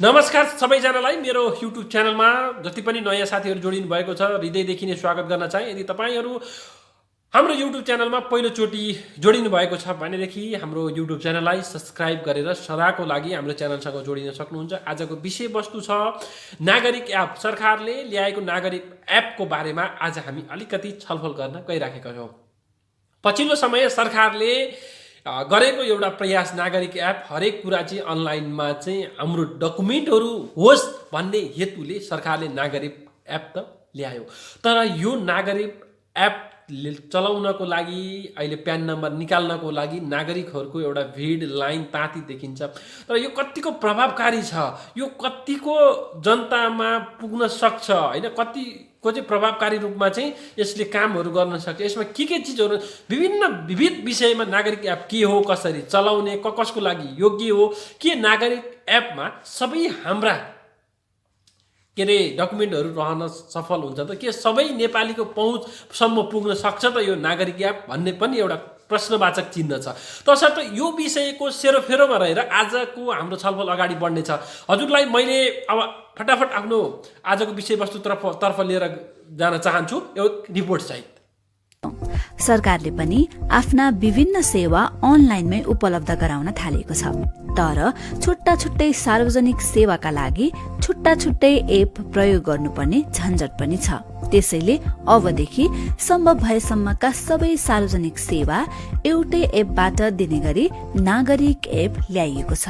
नमस्कार सबैजनालाई मेरो युट्युब च्यानलमा जति पनि नयाँ साथीहरू जोडिनु भएको छ हृदयदेखि नै स्वागत गर्न चाहे। यदि तपाईहरू हाम्रो युट्युब च्यानलमा पहिलोचोटि जोडिनु भएको छ भनेदेखि हाम्रो युट्युब च्यानललाई सब्स्क्राइब गरेर सदाको लागि हाम्रो च्यानलसँग जोडिन सक्नुहुन्छ। आजको विषयवस्तु छ नागरिक एप। सरकारले ल्याएको नागरिक एपको बारेमा आज हामी अलिकति छलफल गर्न गइराखेका छौँ। पछिल्लो समय सरकारले गरेको एउटा प्रयास नागरिक एप हरेक कुरा चाहिँ अनलाइनमा चाहिँ हाम्रो डकुमेन्टहरू होस् भन्ने हेतुले सरकारले नागरिक एप त ल्यायो। तर यो नागरिक एप चलाउनको लागि अहिले प्यान नम्बर निकाल्नको लागि नागरिकहरूको एउटा भिड लाइन ताती देखिन्छ। तर यो कतिको प्रभावकारी छ, यो कतिको जनतामा पुग्न सक्छ होइन, कतिको चाहिँ प्रभावकारी रूपमा चाहिँ यसले कामहरू गर्न सक्छ, यसमा के चिजहरू विविध विषयमा नागरिक एप के हो, कसरी चलाउने, कसको लागि योग्य हो, के नागरिक एपमा सबै हाम्रा डकुमेन्टहरू रहन सफल हुन्छ त, के सबै नेपालीको पहुँचसम्म पुग्न सक्छ त यो नागरिक एप भन्ने पनि एउटा प्रश्नवाचक चिन्ह छ। तसर्थ यो विषयको सेरोफेरोमा रहेर आजको हाम्रो छलफल अगाडि बढ्नेछ। हजुरलाई मैले अब फटाफट आफ्नो आजको विषयवस्तुतर्फ लिएर जान चाहन्छु एउटा रिपोर्ट सहित। सरकारले पनि आफ्ना विभिन्न सेवा अनलाइनमै उपलब्ध गराउन थालेको छ। तर छुट्टा छुट्टै सार्वजनिक सेवाका लागि छुट्टा छुट्टै एप प्रयोग गर्नुपर्ने झन्झट पनि छ। त्यसैले अबदेखि सम्भव भएसम्मका सबै सार्वजनिक सेवा एउटै एपबाट दिने गरी नागरिक एप ल्याइएको छ।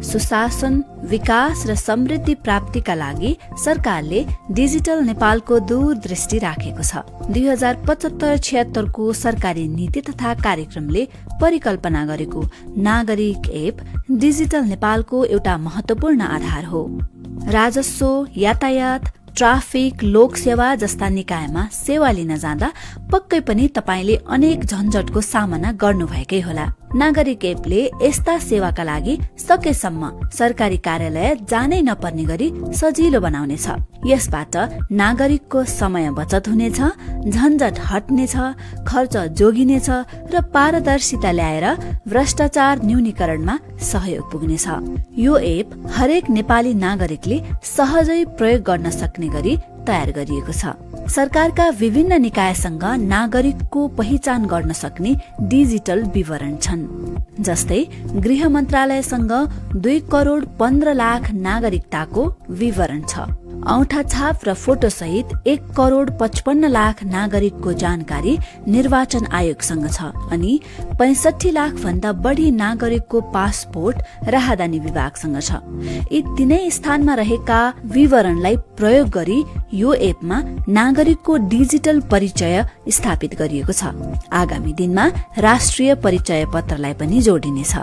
सुशासन, विकास र समृद्धि प्राप्तिका लागि सरकारले डिजिटल नेपालको दूरदृष्टि राखेको छ। 2075-76 को सरकारी नीति तथा कार्यक्रमले परिकल्पना गरेको नागरिक एप डिजिटल नेपालको एउटा महत्वपूर्ण आधार हो। राजस्व, यातायात, ट्राफिक, लोकसेवा जस्ता निकायमा सेवा लिन जाँदा पक्कै पनि तपाईले अनेक झन्झटको सामना गर्नुभएकै होला। नागरिक एपले यस्ता सेवाका लागि सकेसम्म सरकारी कार्यालय जानै नपर्ने गरी सजिलो बनाउनेछ। यसबाट नागरिकको समय बचत हुनेछ, झन्झट हट्नेछ, खर्च जोगिनेछ र पारदर्शिता ल्याएर भ्रष्टाचार न्यूनीकरणमा सहयोग पुग्नेछ। यो एप हरेक नेपाली नागरिकले सहजै प्रयोग गर्न सक्ने गरी तयार गरिएको छ। सरकारका विभिन्न निकायसँग नागरिकको पहिचान गर्न सक्ने डिजिटल विवरण छन्। जस्तै गृह मन्त्रालयसँग 2,15,00,000 नागरिकताको विवरण छ। औंठा छाप र फोटो सहित 1,55,00,000 नागरिकको जानकारी निर्वाचन आयोगसँग छ। अनि 65 लाख भन्दा बढी नागरिकको पासपोर्ट राहदानी विभागसँग छ। यी तीनै स्थानमा रहेका विवरणलाई प्रयोग गरी यो एपमा नागरिकको डिजिटल परिचय स्थापित गरिएको छ। आगामी दिनमा राष्ट्रिय परिचय पत्रलाई पनि जोडिनेछ।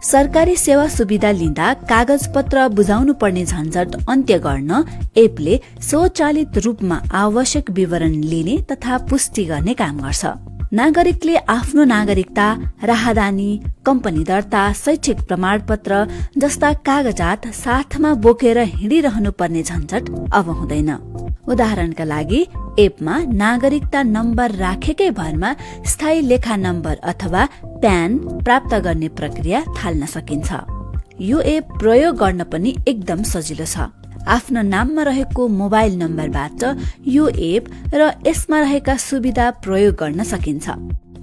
सरकारी सेवा सुविधा लिँदा कागज पत्र बुझाउनु पर्ने झन्झट अन्त्य गर्न एपले स्वचालित रूपमा आवश्यक विवरण लिने तथा पुष्टि गर्ने काम गर्छ। नागरिकले आफ्नो नागरिकता, राहदानी, कम्पनी दर्ता, शैक्षिक प्रमाणपत्र जस्ता कागजात साथमा बोकेर हिँडिरहनु पर्ने झन्झट अब हुँदैन। उदाहरणका लागि एपमा नागरिकता नम्बर राखेकै भरमा स्थायी लेखा नम्बर अथवा प्यान प्राप्त गर्ने प्रक्रिया थाल्न सकिन्छ। यो एप प्रयोग गर्न पनि एकदम सजिलो छ। आफ्नो नाममा रहेको मोबाइल नम्बरबाट यो एप र यसमा रहेका सुविधा प्रयोग गर्न सकिन्छ।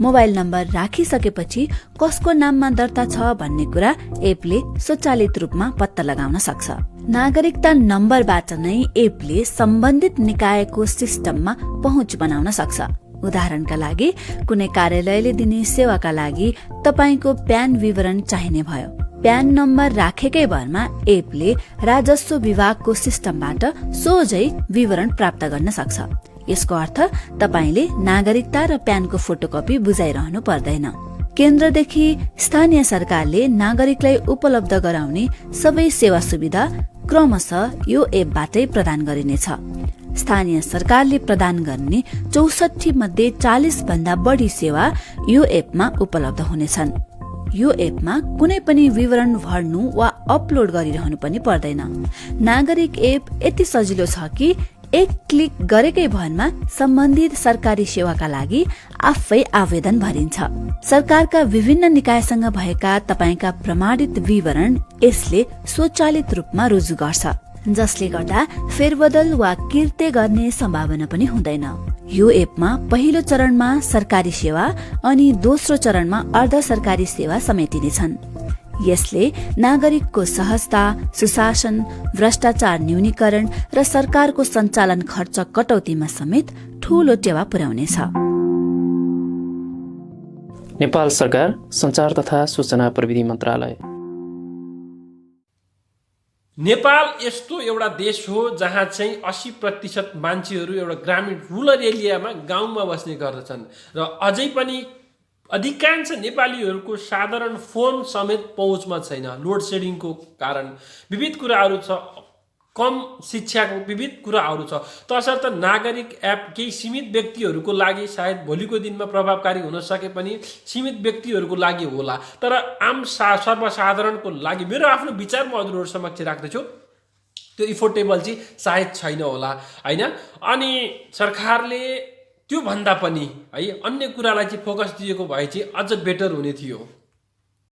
मोबाइल नम्बर राखिसकेपछि कसको नाममा दर्ता छ भन्ने कुरा एपले स्वचालित रूपमा पत्ता लगाउन सक्छ। नागरिकता नम्बरबाट नै एपले सम्बन्धित निकायको सिस्टममा पहुँच बनाउन सक्छ। उदाहरणका लागि कुनै कार्यालयले दिने सेवाका लागि तपाईको प्यान विवरण चाहिने भयो। प्यान नम्बर राखेकै भरमा एपले राजस्व विभागको सिस्टमबाट सोझै विवरण प्राप्त गर्न सक्छ। यसको अर्थ तपाईले नागरिकता र प्यानको फोटोकपी बुझाइरहनु पर्दैन। केन्द्रदेखि स्थानीय सरकारले नागरिकलाई उपलब्ध गराउने सबै सेवा सुविधा क्रमशः यो एपबाटै प्रदान गरिनेछ। स्थानीय सरकारले प्रदान गर्ने 64 मध्ये 40 भन्दा बढी सेवा यो एपमा उपलब्ध हुनेछन्। यो एपमा कुनै पनि विवरण भर्नु वा अपलोड गरिरहनु पनि पर्दैन। नागरिक एप यति सजिलो छ कि एक क्लिक गरेकै भरमा सम्बन्धित सरकारी सेवाका लागि आफै आवेदन भरिन्छ। सरकारका विभिन्न निकायसँग भएका तपाईका प्रमाणित विवरण यसले स्वचालित रूपमा रुजु गर्छ, जसले गर्दा फेरबदल वा किर्ते गर्ने सम्भावना पनि हुँदैन। यो एपमा पहिलो चरणमा सरकारी सेवा अनि दोस्रो चरणमा अर्ध सरकारी सेवा समेटिनेछन्। यसले नागरिकको सहजता, सुशासन, भ्रष्टाचार न्यूनीकरण र सरकारको सञ्चालन खर्च कटौतीमा समेत ठूलो टेवा पुर्याउनेछ। नेपाल सरकार सञ्चार तथा सूचना प्रविधि मन्त्रालय। नेपाल यस्तो एउटा देश हो जहाँ चाहिँ 80% मान्छेहरू एउटा ग्रामीण रुरल एरियामा गाउँमा बस्ने गर्दछन् र अझै पनि अधिकांश नेपालीहरूको साधारण फोन समेत पहुँचमा छैन। लोड सेडिङको कारण विविध कुराहरू छ, कम शिक्षाको विविध कुराहरू छ। तसर्थ नागरिक एप केही सीमित व्यक्तिहरूको लागि सायद भोलिको दिनमा प्रभावकारी हुन सके पनि सीमित व्यक्तिहरूको लागि होला, तर आम सर्वसाधारणको लागि मेरो आफ्नो विचार म हजुरहरू समक्ष राख्दछु, त्यो इफोर्टेबल चाहिँ सायद छैन होला हैन। अनि सरकारले त्यो भन्दा पनि है अन्य कुरालाई चाहिँ फोकस दिएको भए चाहिँ अझ बेटर हुने थियो।